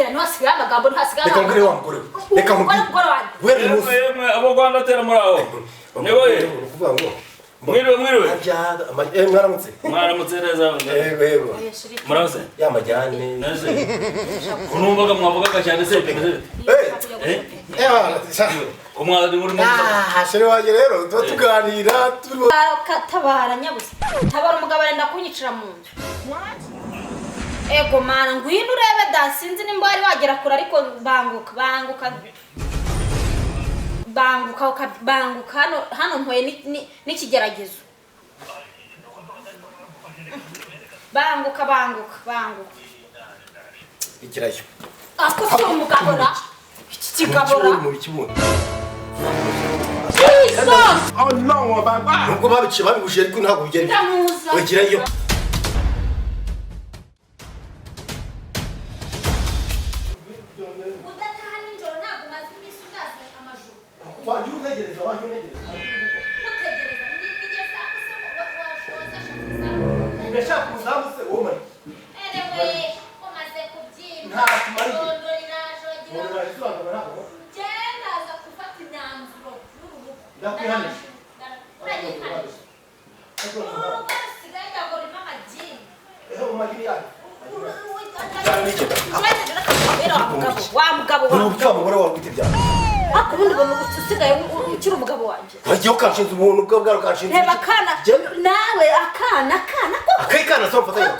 kwandatera ntwasigaye amagambo ntasigaye reka ngire wa mugore reka mugore were musi abo Rwandatera muri aho niwe kuvuga ngo mwiriwe mwaramutse neza yego muraze yamajyane naze kunumvaga mwavugaga cyane se kumwari muri mu shere waje rero tuganira katabara nyabusa tabara umugabo arenda kunyicira mu nzu ego mana ngwino urebe dasinzi nimba wari wagera kure ariko banguka hano mpoye n'ikigeragezo banguka ikirayo ako si umugabo ra iki kigabora mu bikibuno oh no baba nubwo babigushye ariko ntabwo bigenda wegirayo akubundi bono usigaye ukiri umugabo wanje wagiye ukanshinza ubuntu bwa bwa ukanshinza reba kana nawe akana akayikana so mfatanya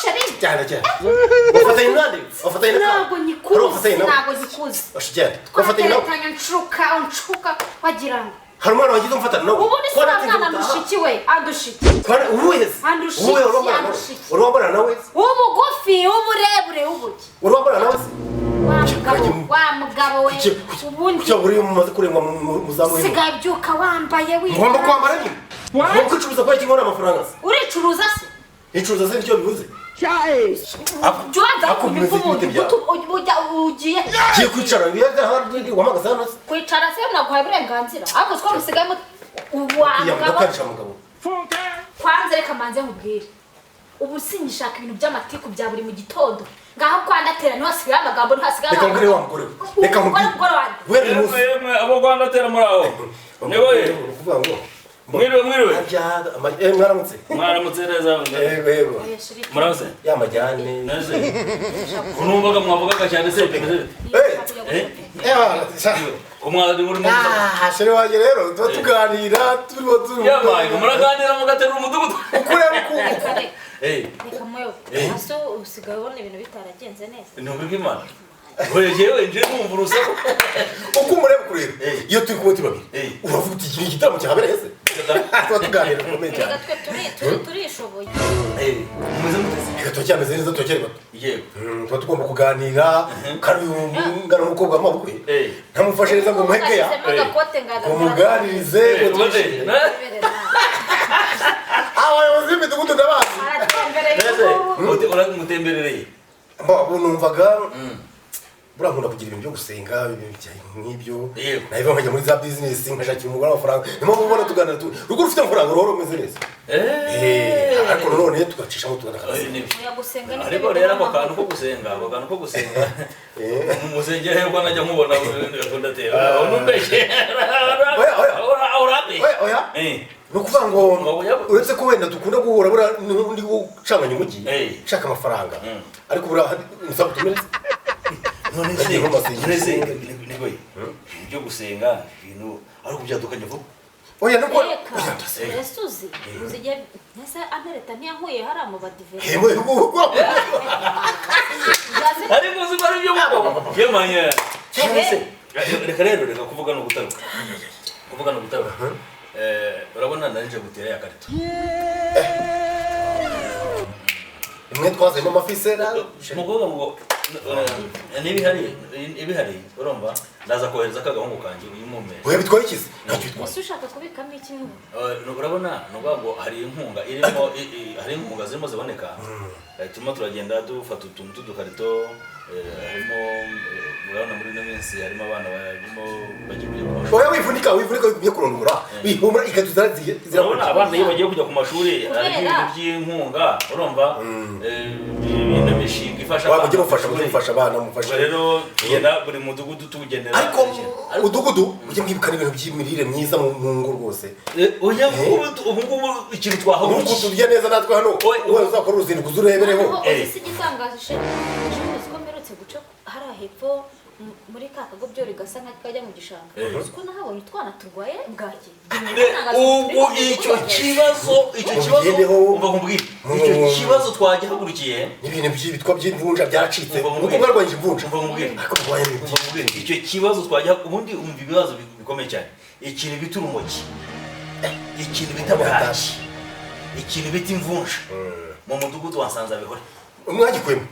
shari cyane ufatanya nande ufatanya ntabwo nyikuzi ashijyane ufatanya tanya nshuka wagira ngo hari umwana wagize umfatana nawe ubu ni sana mushiki we andushiki uweze urwambara nawe ubugufi uburebure ubuki urwambara nawe wa mugabo we ubundi cyo buri mumaze kurengwa mu zamu sigaye byuka wambaye we ngomba kwambara ni ngomba kucuruza kwa kingona amafaranga uricuruza se icuruza se nicyo bivuze Juanza ugiye kwicara wamagaza hano kwicara se naguhaye uburenganzira ahubwo two musigayemo mugabo kwanza reka manze nkubwire ubu sinyishaka ibintu by'amatiku bya buri mu gitondo ngaho kwandatera ntwasigaye amagambo ntasigaye reka ngire wa mugore reka mugore were musi abo Rwandatera muri aho niwe kuvuga ngo mwiriwe mwaramutse neza yego muraze yamajyane naze kunumvaga mwavugaga cyane se kumwari muri mu shere waje rero tuganira yabaye muraganira mugatera umudugudu ukureba uko reka moyo aso usigaye ubona ibintu bitaragenze neza ntumva imana Wewe nje numva urusaku uko umureba kureba iyo turi kumwe babiri uravuga uti iki gitaramo cyahabera hese tuganira komeye cyane turishoboye muze muteze tucyameze neza tucyerwa yego tugomba kuganira kandi ngana umukobwa amabukwe ntamufashe neza ngo muheke ya umuganirize abayobozi b'imidugudu ndabazi mutemberereye numvaga bura nkunda kugira ibintu byo gusenga ibintu nk'ibyo nahiva nkajya muri za business nkashakira umugore amafaranga niyo mpamvu ubona tuganira rugo rufite amafaranga ruhora rumeze neza ariko none tugacishamo tuganira ariko rero ako kantu ko gusenga umusengero rero najya nkubona Rwandatera numbeshye oya no kuvuga ngo uretse ko wenda dukunda guhura bura ndi gucanganya umujyi nshaka amafaranga ariko bura nsaba tumereze none byo gusenga ibintu ari kubyadukanye vuba oya nuko Yesuzi uziye nese amereta ntiyankuye hari mu badivere ari muzi bari byo yemanya reka rero kuvuga no gutaruka urabona nanje gutera ya karito imwe twazemo amafisera mugoga ngo ibihari urumva ndaza kohereza akagahungu kanje uyu mume oya bitwaye ikizi ntacyo bitwaye ese ushaka kubikamo iki urabona ngo hari inkunga zirimo ziboneka turimo turagenda dufata utuntu tw'udukarito harimo urabona muri ino minsi harimo abana barimo bagiye kujya ku mashuri. oya wivunika byo kurondora bihumura ikatuza urabona abana iyo bagiye kujya ku mashuri hari ibintu by'inkunga urumva ibintu mishinga ifasha gufasha abana mufasha rero tugenda buri mudugudu tugenera ariko umudugudu ujye mwibukana ibintu by'imirire myiza mu ngo rwose oya ubu ngubu ikintu twahagurukiye nuko turya neza natwe hano wowe uzakora uruzinduko uzurebereho isi gitangaje ko mperutse guca hari hepfo muri ka kago byo rigasa nk'akajya mu gishanga uko nahabonye utwana turwaye bwaki ubu icyo kibazo umva kumbwira icyo kibazo twagihagurukiye ibintu byitwa by'imvunja byaracitse nuko mwarwanyije imvunja umva kumbwira ariko murwaye imvunja icyo kibazo twagiha ubundi umva ibibazo bikomeye cyane ikintu bita urumogi ikintu bita bwaki ikintu bita imvunja mu mudugudu wasanze abihore mwagikwema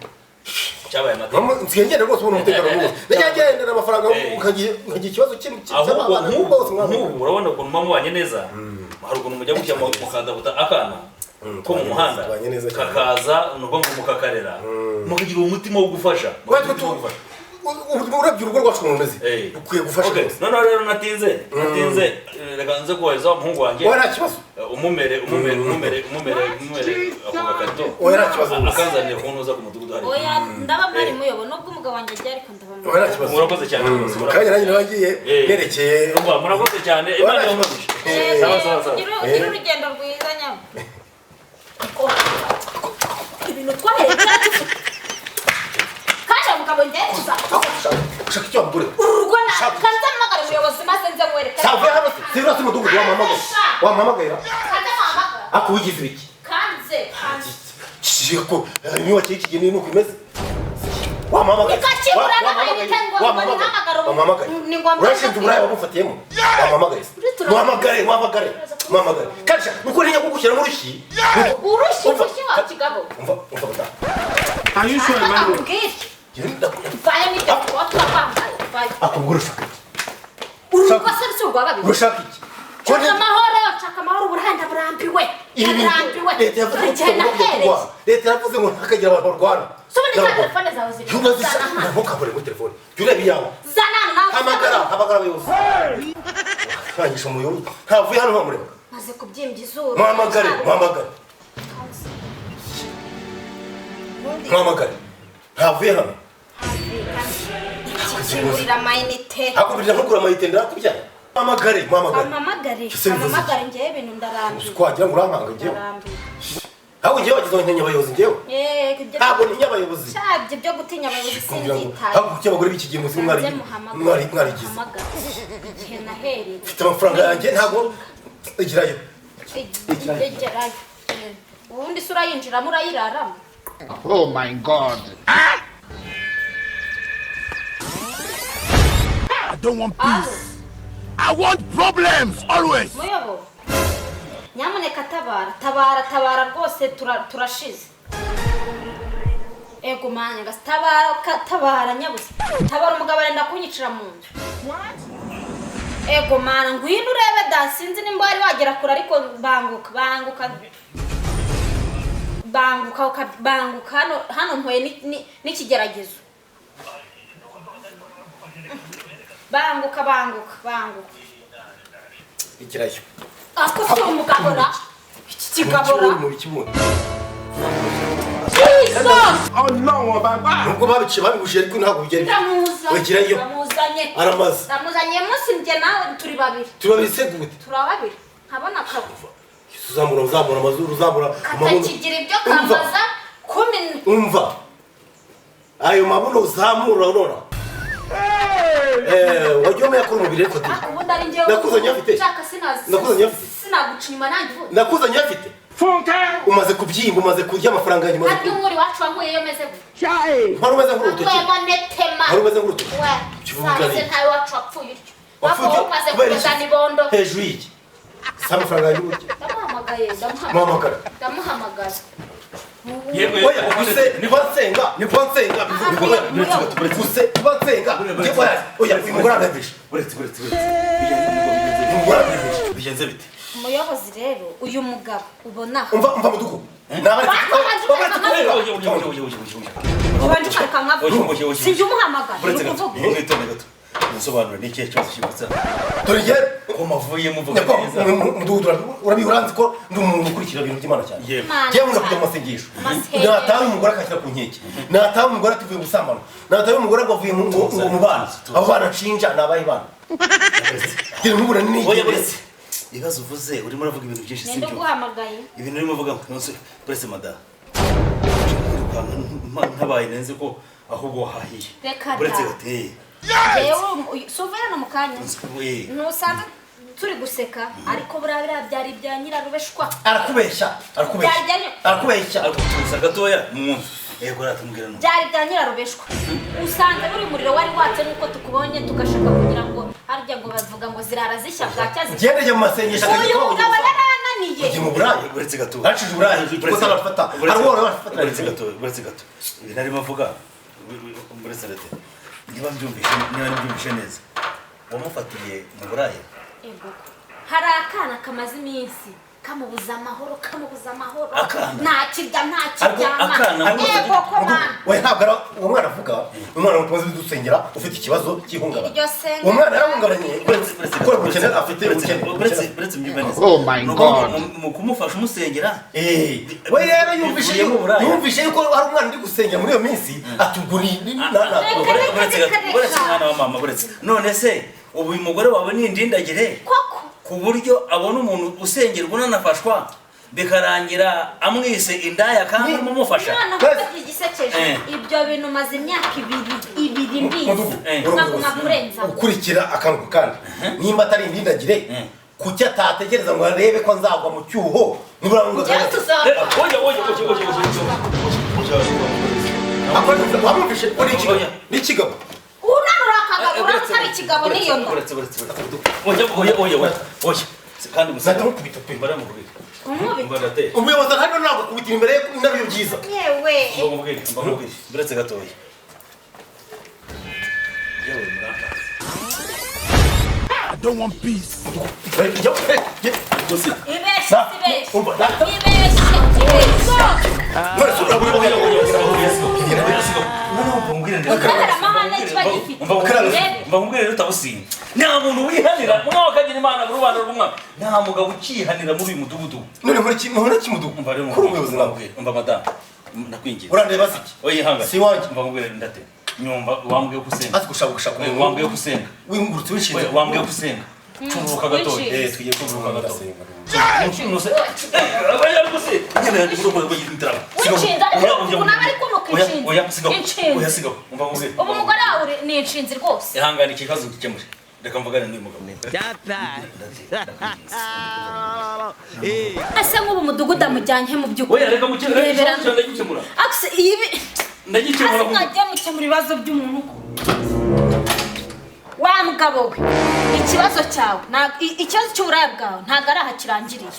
cyabaye amateka nsigengera rwose ubona umutekano rwose ndagendera amafaranga ukagiye ikibazo nk'ubu urabona ukuntu muba mubanye neza hari ukuntu mujya gutya mukadabuta akana ko mu muhanda kakaza nuko mukakarera mukagira umutima wo gufasha urabye urugo rwacu umuntu umeze ukwiye gufasha rwose noneho rero natinze reka nze kohereza umuhungu wanjye oya nta kibazo umumere ako gakarito oya nta kibazo akanzanira ukuntu uza ku mudugudu hari oya ndaba mwari muyobo nubwo umugabo wanjye agiye ariko ndaba oya nta kibazo murakoze cyane kandi nanjye nabagiye nerekeye murakoze cyane imana yamugisha sawa gira urugendo rwiza nyama ibintu twahereye kaje mugabo njye ushaka icyo wamugure urugo kanza mpamagara umuyobozi maze nze mwereka savuye hano sibura si mudugudu wampamagara kanza mpamagara ako wigize ibiki kanze ko niba kiki nuko imeze wampamagara ikakibura n'amayinite ngo wampamagara ni ngombwa urashinze uburaya wamufatiyemo wampamagare kaje nuko ntinya kugushyira mu rushyi urushyi wa kigabo umva bata ayishoye mani vaye n'ibyo twapambaye akubwira ushaka urugo se rw'urwa babiri urashaka iki Chaka amahoro burahanda burambiwe leta yavuze ngo ntakagira abantu barwana sobone ka telefone zawe ziri ntukabure muri telefone jya ureba iyawe zanana hamagara abayobozi ntangisha umuyobozi ntavuye hano ntamureba maze kubyimbya izuru muhamagare ntavuye hano ikigurira amayinite akubirira nkugura amayinite ndakubyara muhamagare njyewe ibintu ndarambiwe twagira ngo urampanga njyewe ahubwo njyewe wagize ngo ntinya abayobozi njyewe ntabwo ntinya abayobozi cyabyo byo gutinya abayobozi sinzitaye ahubwo kuki abagore b'iki gihe muzi mwarigize igihe nahereye mfite amafaranga yanjye ntabwo igirayo ubundi se urayinjiramo urayiraramo oh my god I don't want peace I want problems always muyobo nyamuneka tabara rwose turashize ego manya gasi tabara nyabuze tabara umugabo arenda kunyicira mu nzu ego mana ngwino urebe da sinzi nimba wari wagera kure ariko banguka hano mpuye n'ikigeragezo banguka ikirayo ako si umugabora iki kigabora oh no baba nubwo babigushije ariko ntabwo bigera wegerayo ndamuzanye munsi njye nawe turi babiri se gute turababiri nkabona akavuva uzamura amazuru uzamura katakigira ibyo kamaza umva ayo mabuno uzamura urona wajya umenya ko umubiri ariko nakuzanye afite sinagucima nanjye ubu nakuzanye afite umaze kubyimba umaze kurya amafaranga yanjye ariko umuri wacu wankuye meze gute wari umeze nk'urutoki wari umeze nk'urutoki we ntawe wacu wapfuye utyo umaze kugezana ibondo hejuru y'iki si amafaranga yanjye uburyo ndamuhamagara niko nsenga uyu mugore arabisha bigenze bite umuyobozi rero uyu mugabo ubona umva mudugu ubanje ukareka nkavuga sinjye umuhamagara uretse ni gato ukuvuga mwitonde gato musobanura ni ikihe cyose kibutsa dore njye ko mavuye muvuga neza urabizi ko ndi umuntu ukurikira ibintu by'Imana cyane njyewe nkunda kujya mu masengesho natawe umugore akashyira ku nkeke natawe umugore atuvuye gusambana natawe umugore ngo avuye mu bana abo bana nshinja ni abahe bana oya buretse ibibazo uvuze urimo uravuga ibintu byinshi ninde uguhamagaye ibintu urimo uvuga buretse mada ntabaye nenze ko ahubwo wahahiye buretse gateye yewe suvera mu kanya nusanze turi guseka ariko buriya byari ibya nyirarubeshwa arakubeshya tuza gatoya yego ratumubwira no byari bya nyirarubeshwa usanze buri muriro wari watse nuko tukubonye tugashaka kugira ngo harya ngo bavuga ngo zirara zishya bwacyazi gende mu masengesho uyu mugabo yarananiye ujye mu burayi buretse gato hacije uburayi kuko arafata buretse gato ibi narimo avuga buretse rete niba mbyumvishe neza wamufatiye mu burayi hari akana kamaze iminsi kamubuza amahoro nta kirya nta kiryama yego ko bana we ntabwo ari uwo mwana avuga umwana mutumaze dusengera ufite ikibazo cy'ihungabana uwo mwana yarahungabanye ko ubukene afite buretse mbyumve Oh my God. mu kumufasha umusengera we rero yumvishe yuko hari umwana uri gusengera muri iyo minsi atuguri buretse mwana wa mama buretse none se ubu uyu mugore wawe ni indindagire koko ku buryo abona umuntu usengerwa unanafashwa bikarangira amwise indaya kandi umufasha igisekeje ibyo bintu maze imyaka ibiri mbizi nkaguma kurenza ukurikira akantu kandi nimba atari indindagire kuki atategereza ngo arebe ko nzagwa mu cyuho nibura ngo amufishe ni ikigabo unanura akagabo uramutse ikigabo niyo ndo kandi nzahita mukubita pe baramubwira umubita umuyobozi hano ntabwo akubitira imbere y'indabyo byiza yewe mbamubwire buretse gatoya yewe murambaza I don't want peace. mbamubwire rero utabusinya nta muntu wihanira umwe wakagira imana mu rubanda rw'umwami nta mugabo ukihanira muri uyu mudugudu none muri kimudugudu kuri umuyobozi nawe umva madamu nakwinginze urandeba se iki oye hanga si wanjye mbamubwire ndate nyumva wambwiye ko usenga ati gushaka wambwiye ko usenga wingurutse wishinze wambwiye ko usenga tururuka gatoya tugiye kururuka gatoya ubu umugore wawe ni inshinzi rwose ihangane ikibazo gikemure reka mvugane n'uyu mugabo ese nk'ubu umudugudu amujyanye mu by'ukuri reka ndagikemura ndagikemura mwagiye mukemura ibibazo by'umuntu wa mugabo we ikibazo cyawe ikibazo cy'uburaya bwawe ntabwo ari aha kirangiriye